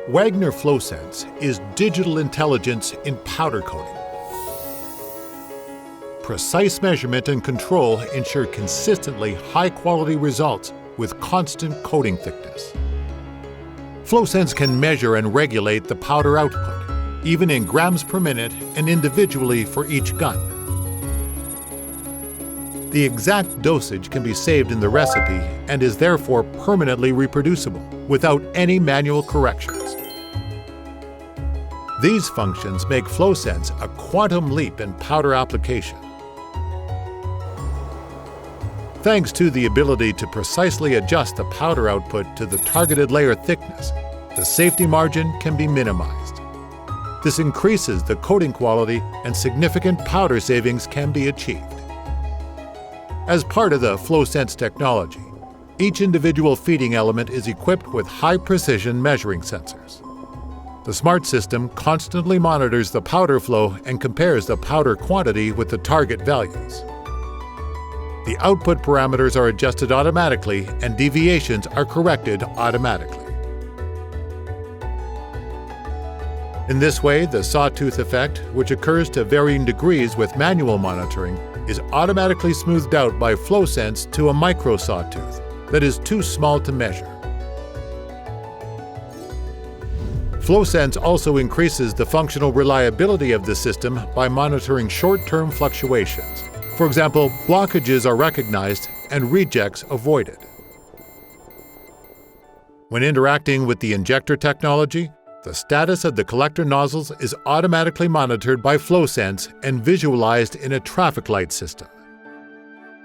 Wagner FlowSense is digital intelligence in powder coating. Precise measurement and control ensure consistently high-quality results with constant coating thickness. FlowSense can measure and regulate the powder output, even in grams per minute and individually for each gun. The exact dosage can be saved in the recipe and is therefore permanently reproducible without any manual corrections. These functions make FlowSense a quantum leap in powder application. Thanks to the ability to precisely adjust the powder output to the targeted layer thickness, the safety margin can be minimized. This increases the coating quality and significant powder savings can be achieved. As part of the FlowSense technology, each individual feeding element is equipped with high-precision measuring sensors. The smart system constantly monitors the powder flow and compares the powder quantity with the target values. The output parameters are adjusted automatically and deviations are corrected automatically. In this way, the sawtooth effect, which occurs to varying degrees with manual monitoring, is automatically smoothed out by FlowSense to a micro sawtooth that is too small to measure. FlowSense also increases the functional reliability of the system by monitoring short-term fluctuations. For example, blockages are recognized and rejects avoided. When interacting with the injector technology, the status of the collector nozzles is automatically monitored by FlowSense and visualized in a traffic light system.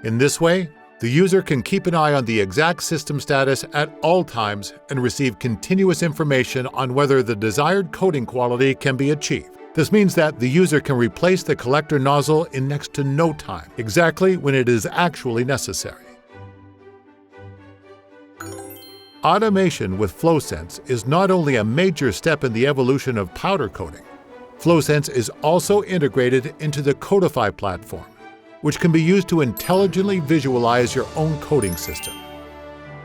In this way, the user can keep an eye on the exact system status at all times and receive continuous information on whether the desired coating quality can be achieved. This means that the user can replace the collector nozzle in next to no time, exactly when it is actually necessary. Automation with FlowSense is not only a major step in the evolution of powder coating. FlowSense is also integrated into the Codify platform, which can be used to intelligently visualize your own coating system.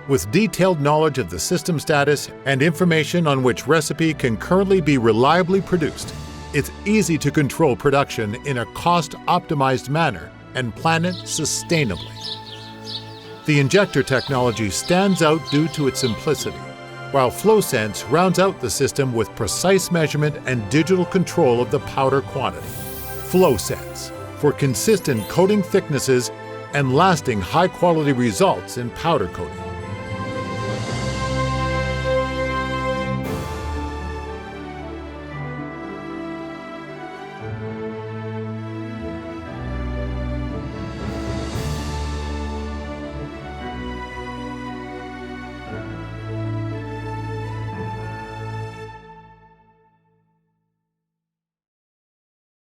With detailed knowledge of the system status and information on which recipe can currently be reliably produced, it's easy to control production in a cost-optimized manner and plan it sustainably. The injector technology stands out due to its simplicity, while FlowSense rounds out the system with precise measurement and digital control of the powder quantity. FlowSense, for consistent coating thicknesses and lasting high-quality results in powder coating.